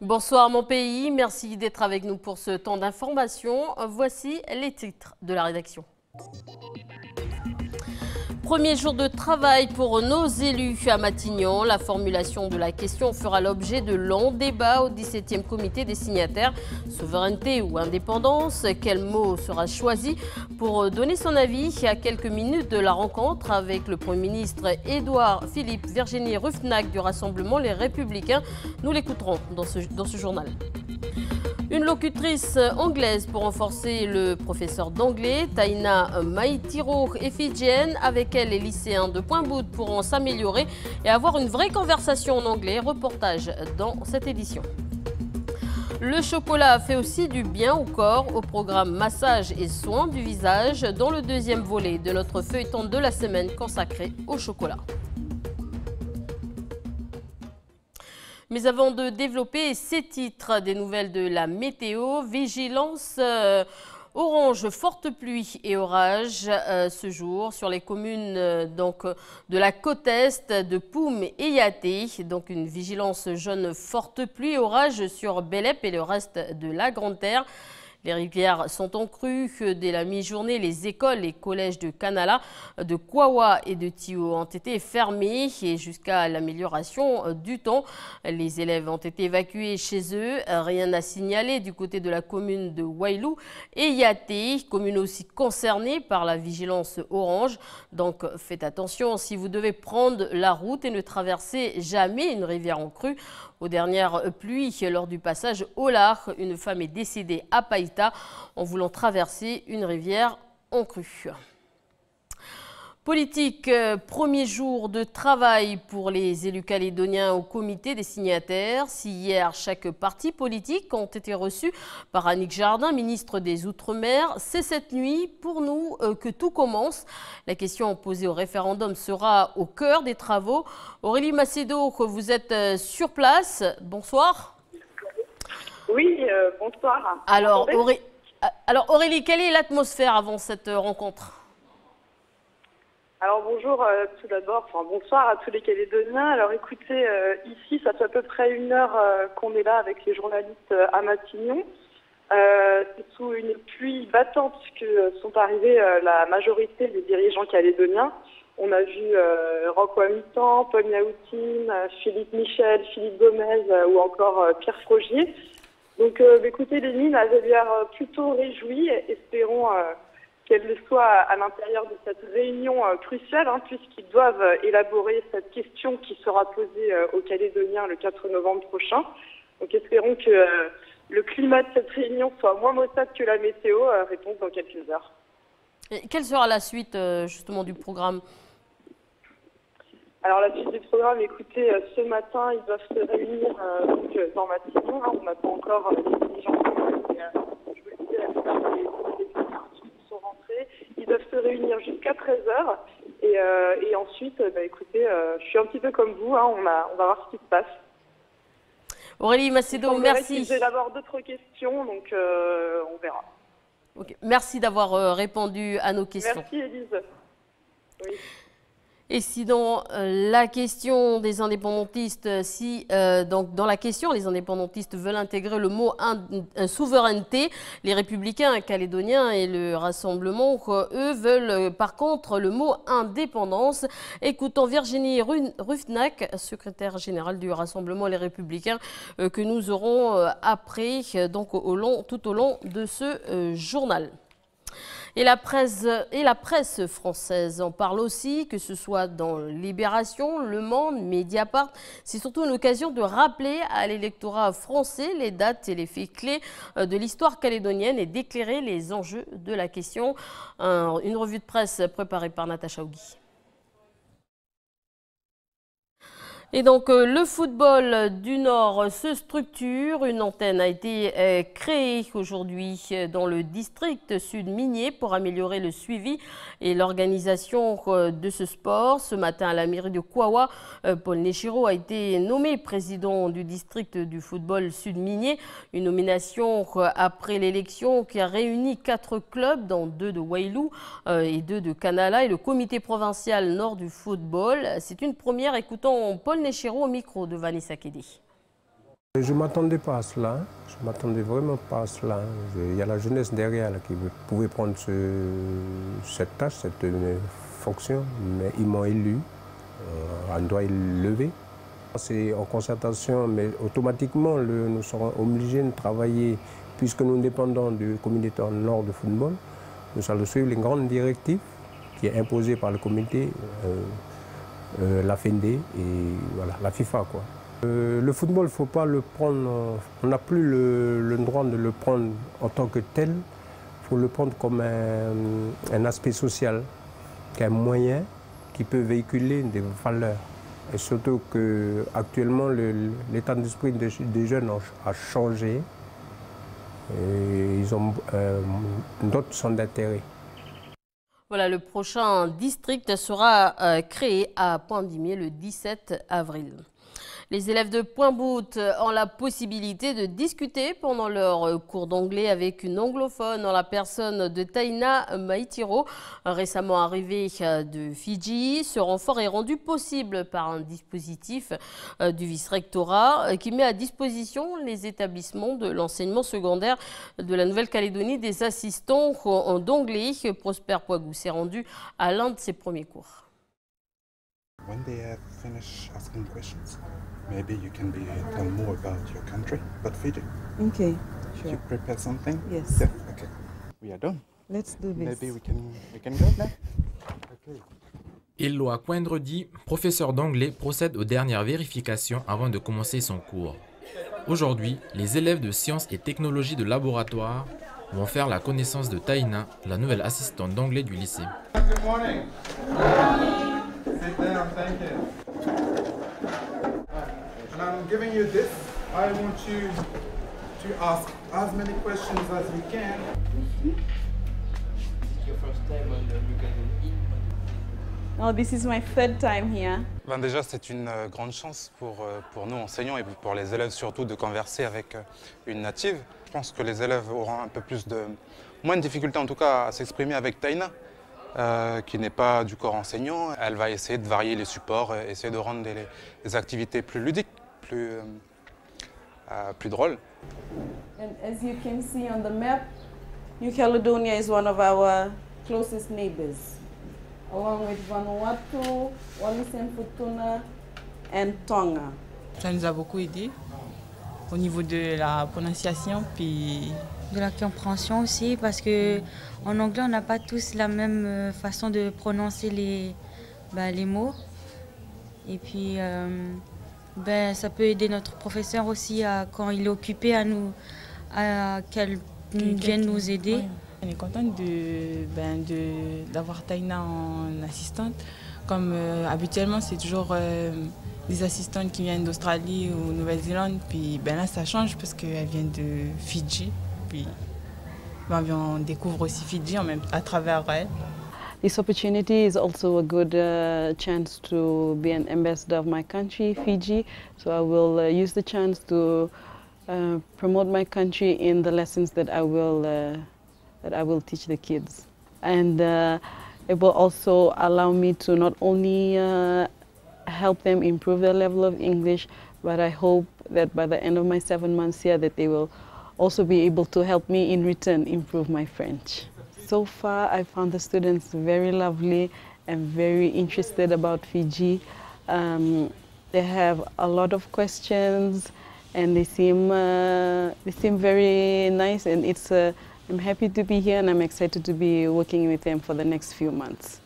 Bonsoir mon pays, merci d'être avec nous pour ce temps d'information. Voici les titres de la rédaction. Premier jour de travail pour nos élus à Matignon. La formulation de la question fera l'objet de longs débats au 17e comité des signataires. Souveraineté ou indépendance, quel mot sera choisi pour donner son avis à quelques minutes de la rencontre avec le Premier ministre Édouard Philippe Virginie Ruffnac du Rassemblement Les Républicains. Nous l'écouterons dans ce journal. Une locutrice anglaise pour renforcer le professeur d'anglais, Taina Maitiro est fidjienne. Avec elle, les lycéens de Pointe-Boud pourront s'améliorer et avoir une vraie conversation en anglais. Reportage dans cette édition. Le chocolat fait aussi du bien au corps. Au programme massage et soins du visage dans le deuxième volet de notre feuilleton de la semaine consacré au chocolat. Mais avant de développer ces titres, des nouvelles de la météo, vigilance orange, forte pluie et orage ce jour sur les communes de la côte est, de Poum et Yaté. Donc une vigilance jaune, forte pluie et orage sur Bélep et le reste de la Grande Terre. Les rivières sont en crue. Dès la mi-journée, les écoles et collèges de Kanala, de Kwawa et de Tio ont été fermés et jusqu'à l'amélioration du temps. Les élèves ont été évacués chez eux. Rien à signaler du côté de la commune de Wailou et Yaté, commune aussi concernée par la vigilance orange. Donc faites attention si vous devez prendre la route et ne traversez jamais une rivière en crue. Aux dernières pluies, lors du passage au Lard, une femme est décédée à Païta en voulant traverser une rivière en crue. Politique, premier jour de travail pour les élus calédoniens au comité des signataires. Si hier, chaque parti politique ont été reçus par Annick Jardin, ministre des Outre-mer, c'est cette nuit pour nous que tout commence. La question posée au référendum sera au cœur des travaux. Aurélie Macedo, vous êtes sur place. Bonsoir. Oui, bonsoir. Alors Aurélie, quelle est l'atmosphère avant cette rencontre ? Alors bonjour tout d'abord, bonsoir à tous les Calédoniens. Alors écoutez, ici ça fait à peu près 1 heure qu'on est là avec les journalistes à Matignon. C'est sous une pluie battante que sont arrivés la majorité des dirigeants calédoniens. On a vu Rocco Amitan, Paul Niaoutine, Philippe Michel, Philippe Gomez ou encore Pierre Frogier. Donc écoutez, les mines avaient l'air plutôt réjouies. Espérons qu'elle le soit à l'intérieur de cette réunion cruciale, puisqu'ils doivent élaborer cette question qui sera posée aux Calédoniens le 4 novembre prochain. Donc espérons que le climat de cette réunion soit moins maussade que la météo. Réponse dans quelques heures. Et quelle sera la suite justement du programme ? Alors la suite du programme, écoutez, ce matin, ils doivent se réunir dans Matignon. On n'a pas encore les dirigeants, mais je vous le disais, la plupart des sont rentrés. Ils doivent se réunir jusqu'à 13h. Et ensuite, écoutez, je suis un petit peu comme vous, on va voir ce qui se passe. Aurélie Macedo, merci. J'ai d'abord d'autres questions, donc on verra. Okay. Merci d'avoir répondu à nos questions. Merci Élise. Oui. Et si dans la question des indépendantistes, donc dans la question, les indépendantistes veulent intégrer le mot souveraineté, les républicains calédoniens et le Rassemblement, eux, veulent par contre le mot indépendance. Écoutons Virginie Ruffnac, secrétaire générale du Rassemblement Les Républicains, que nous aurons après, donc tout au long de ce journal. Et la presse française en parle aussi, que ce soit dans Libération, Le Monde, Mediapart. C'est surtout une occasion de rappeler à l'électorat français les dates et les faits clés de l'histoire calédonienne et d'éclairer les enjeux de la question. Une revue de presse préparée par Natacha Ougui. Et donc le football du Nord se structure. Une antenne a été créée aujourd'hui dans le district sud minier pour améliorer le suivi et l'organisation de ce sport. Ce matin à la mairie de Kwawa, Paul Nechiro a été nommé président du district du football sud minier. Une nomination après l'élection qui a réuni 4 clubs, dont 2 de Wailou et 2 de Kanala et le comité provincial nord du football. C'est une première. Écoutons Paul Nechiro au micro de Vanessa Kédé. Je ne m'attendais pas à cela, je ne m'attendais vraiment pas à cela. Il y a la jeunesse derrière là, qui pouvait prendre cette tâche, cette fonction, mais ils m'ont élu, un doigt levé. C'est en concertation, mais automatiquement, nous serons obligés de travailler, puisque nous dépendons du comité nord de football, nous allons suivre les grandes directives qui est imposées par le comité, la FND et voilà, la FIFA, quoi. Le football, il ne faut pas le prendre, on n'a plus le droit de le prendre en tant que tel, il faut le prendre comme un aspect social, un moyen qui peut véhiculer des valeurs. Et surtout qu'actuellement, l'état d'esprit des jeunes a changé et ils ont d'autres centres d'intérêt. Voilà, le prochain district sera créé à Pointe-Dimier le 17 avril. Les élèves de Pointe-Boute ont la possibilité de discuter pendant leur cours d'anglais avec une anglophone en la personne de Taina Maitiro, récemment arrivée de Fidji. Ce renfort est rendu possible par un dispositif du vice-rectorat qui met à disposition les établissements de l'enseignement secondaire de la Nouvelle-Calédonie des assistants d'anglais. Prosper Poigou s'est rendu à l'un de ses premiers cours. When they have finished asking questions, maybe you can tell more about your country, but Fiji. Okay, sure. You prepare something? Yes. Yeah, okay. We are done. Let's do this. Maybe we can go now. Okay. Eloi Coindredi, professeur d'anglais, procède aux dernières vérifications avant de commencer son cours. Aujourd'hui, les élèves de sciences et technologies de laboratoire vont faire la connaissance de Taina, la nouvelle assistante d'anglais du lycée. Good morning. Sit down, thank you. And I'm giving you this. I want you to ask as many questions as you can. Your first time on the Nouvelle-Calédonie? Oh, this is my third time here. Ben déjà, c'est une grande chance pour nous enseignants et pour les élèves surtout de converser avec une native. Je pense que les élèves auront un peu moins de difficultés en tout cas à s'exprimer avec Taina, qui n'est pas du corps enseignant. Elle va essayer de varier les supports, essayer de rendre les activités plus ludiques, plus drôles. And as you can see on the map, New Caledonia is one of our closest neighbors, along with Vanuatu, Wallis and Futuna, and Tonga. Ça nous a beaucoup aidé au niveau de la prononciation puis de la compréhension aussi, parce que en anglais on n'a pas tous la même façon de prononcer les mots, et puis ça peut aider notre professeur aussi quand il est occupé qu'elle vienne nous aider. Ouais. On est content d'avoir Taina en assistante. Comme habituellement, c'est toujours des assistantes qui viennent d'Australie ou Nouvelle-Zélande. Puis là, ça change parce qu'elle vient de Fidji. Puis on découvre aussi Fidji à travers elle. This opportunity is also a good chance to be an ambassador of my country, Fiji. So I will use the chance to promote my country in the lessons that I will teach the kids. And it will also allow me to not only help them improve their level of English, but I hope that by the end of my 7 months here that they will also be able to help me in return improve my French. So far I found the students very lovely and very interested about Fiji. They have a lot of questions and they seem very nice, and I'm happy to be here and I'm excited to be working with them for the next few months.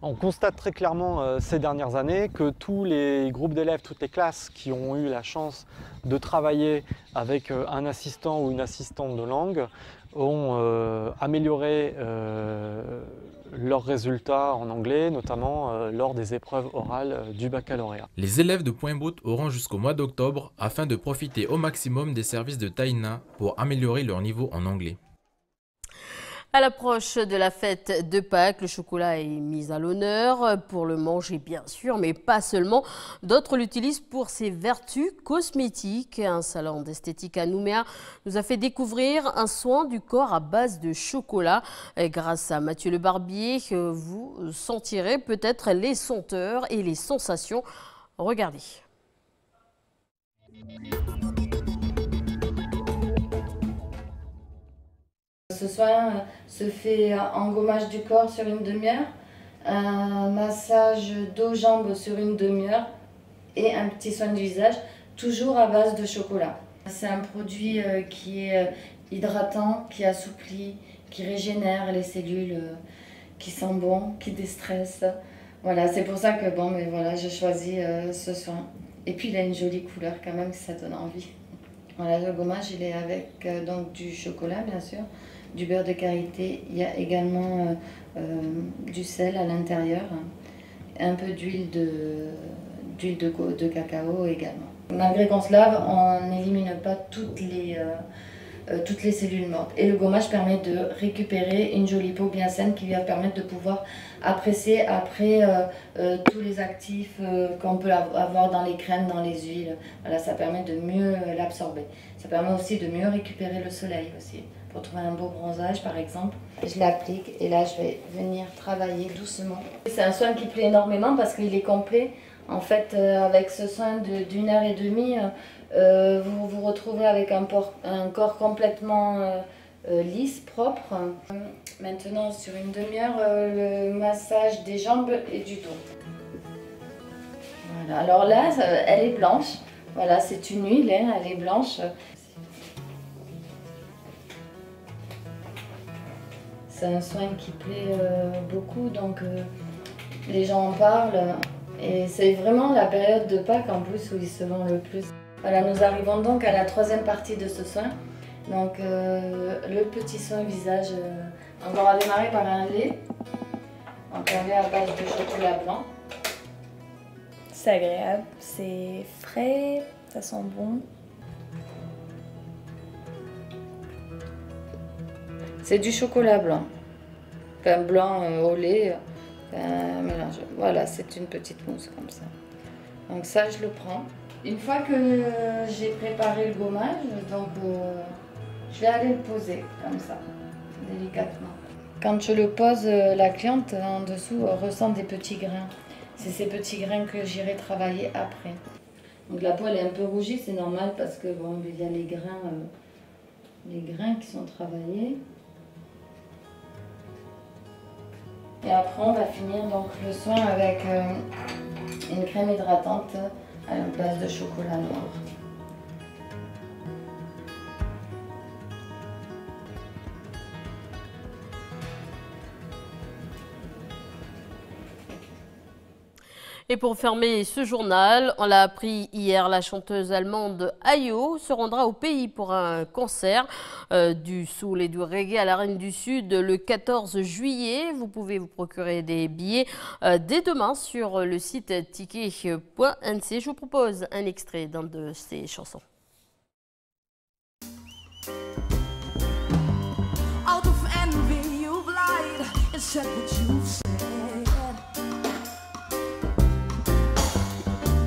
On constate très clairement ces dernières années que tous les groupes d'élèves, toutes les classes qui ont eu la chance de travailler avec un assistant ou une assistante de langue ont amélioré leurs résultats en anglais, notamment lors des épreuves orales du baccalauréat. Les élèves de Pointe-Boute auront jusqu'au mois d'octobre afin de profiter au maximum des services de Taina pour améliorer leur niveau en anglais. À l'approche de la fête de Pâques, le chocolat est mis à l'honneur pour le manger bien sûr, mais pas seulement. D'autres l'utilisent pour ses vertus cosmétiques. Un salon d'esthétique à Nouméa nous a fait découvrir un soin du corps à base de chocolat. Et grâce à Mathieu Le Barbier, vous sentirez peut-être les senteurs et les sensations. Regardez. Ce soin se fait en gommage du corps sur une demi-heure, un massage dos-jambes sur une demi-heure et un petit soin du visage, toujours à base de chocolat. C'est un produit qui est hydratant, qui assouplit, qui régénère les cellules, qui sent bon, qui déstresse. Voilà, c'est pour ça que bon, mais voilà, j'ai choisi ce soin. Et puis il a une jolie couleur quand même, ça donne envie. Voilà, le gommage, il est avec donc du chocolat bien sûr, du beurre de karité. Il y a également du sel à l'intérieur, un peu d'huile de cacao également. Malgré qu'on se lave, on n'élimine pas toutes les cellules mortes. Et le gommage permet de récupérer une jolie peau bien saine qui va permettre de pouvoir apprécier après tous les actifs qu'on peut avoir dans les crèmes, dans les huiles. Voilà, ça permet de mieux l'absorber. Ça permet aussi de mieux récupérer le soleil aussi. Pour trouver un beau bronzage par exemple. Je l'applique et là je vais venir travailler doucement. C'est un soin qui plaît énormément parce qu'il est complet. En fait, avec ce soin d'1 heure et demie, vous vous retrouvez avec un corps complètement lisse, propre. Maintenant, sur une demi-heure, le massage des jambes et du dos. Voilà. Alors là, elle est blanche. Voilà, c'est une huile, hein, elle est blanche. C'est un soin qui plaît beaucoup, donc les gens en parlent. Et c'est vraiment la période de Pâques en plus où il se vend le plus. Voilà, nous arrivons donc à la 3e partie de ce soin. Donc le petit soin visage, on va démarrer par un lait. Donc un lait à base de chocolat blanc. C'est agréable, c'est frais, ça sent bon. C'est du chocolat blanc. Enfin blanc au lait. Un mélange. Voilà, c'est une petite mousse comme ça. Donc ça, je le prends. Une fois que j'ai préparé le gommage, donc je vais aller le poser comme ça, délicatement. Quand je le pose, la cliente en dessous ressent des petits grains. C'est ces petits grains que j'irai travailler après. Donc la peau elle est un peu rougie, c'est normal parce que bon, il y a les grains qui sont travaillés. Et après, on va finir donc le soin avec une crème hydratante à la base de chocolat noir. Et pour fermer ce journal, on l'a appris hier, la chanteuse allemande Ayo se rendra au pays pour un concert du soul et du reggae à la Reine du Sud le 14 juillet. Vous pouvez vous procurer des billets dès demain sur le site ticket.nc. Je vous propose un extrait d'un de ses chansons. Out of envy you've lied and said what you've said.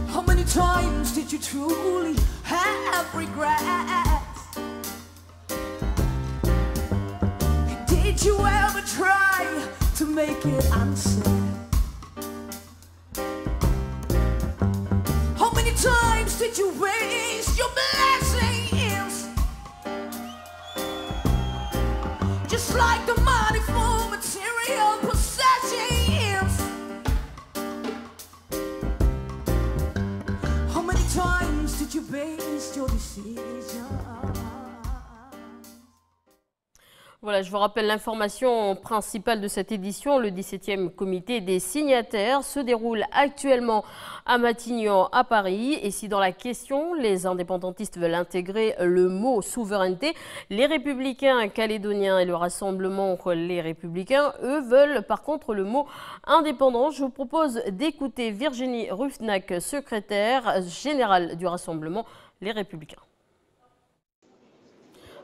How many times did you truly have regrets? Did you ever try to make it unsaid? How many times did you waste your blessings? Just like the money for material possessions. How many times did you base your decision? Voilà, je vous rappelle l'information principale de cette édition. Le 17e comité des signataires se déroule actuellement à Matignon, à Paris. Et si dans la question, les indépendantistes veulent intégrer le mot souveraineté, les Républicains calédoniens et le Rassemblement Les Républicains, eux, veulent par contre le mot indépendant. Je vous propose d'écouter Virginie Ruffnack, secrétaire générale du Rassemblement Les Républicains.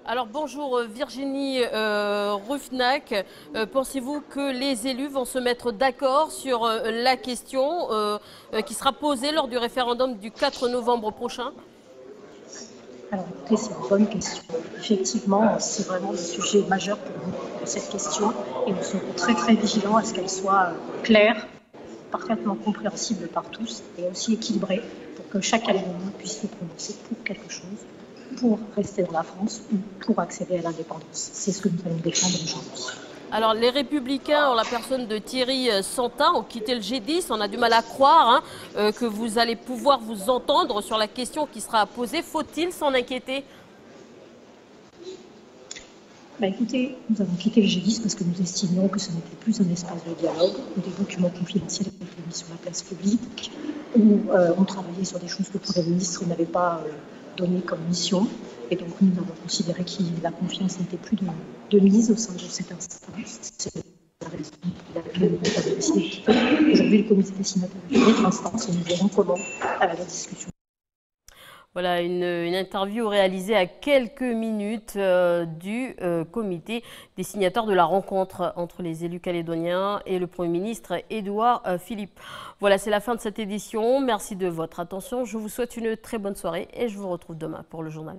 Alors bonjour Virginie Ruffnack, pensez-vous que les élus vont se mettre d'accord sur la question qui sera posée lors du référendum du 4 novembre prochain? Alors écoutez, c'est une bonne question. Effectivement, c'est vraiment un sujet majeur pour nous, cette question, et nous serons très très vigilants à ce qu'elle soit claire, parfaitement compréhensible par tous et aussi équilibrée pour que chaque Calédonien puisse se prononcer pour quelque chose pour rester dans la France ou pour accéder à l'indépendance. C'est ce que nous allons défendre aujourd'hui. Alors, les Républicains, en la personne de Thierry Santin, ont quitté le G10. On a du mal à croire que vous allez pouvoir vous entendre sur la question qui sera posée. Faut-il s'en inquiéter? Écoutez, nous avons quitté le G10 parce que nous estimions que ce n'était plus un espace de dialogue où des documents confidentiels étaient mis sur la place publique, où on travaillait sur des choses que le Premier ministre n'avait pas données comme mission. Et donc nous avons considéré que la confiance n'était plus de mise au sein de cette instance. C'est la raison pour laquelle nous avons décidé de quitter. Aujourd'hui, le comité des signataires est une autre instance et nous verrons comment la discussion. Voilà une interview réalisée à quelques minutes du comité des signataires de la rencontre entre les élus calédoniens et le Premier ministre Édouard Philippe. Voilà, c'est la fin de cette édition. Merci de votre attention. Je vous souhaite une très bonne soirée et je vous retrouve demain pour le journal.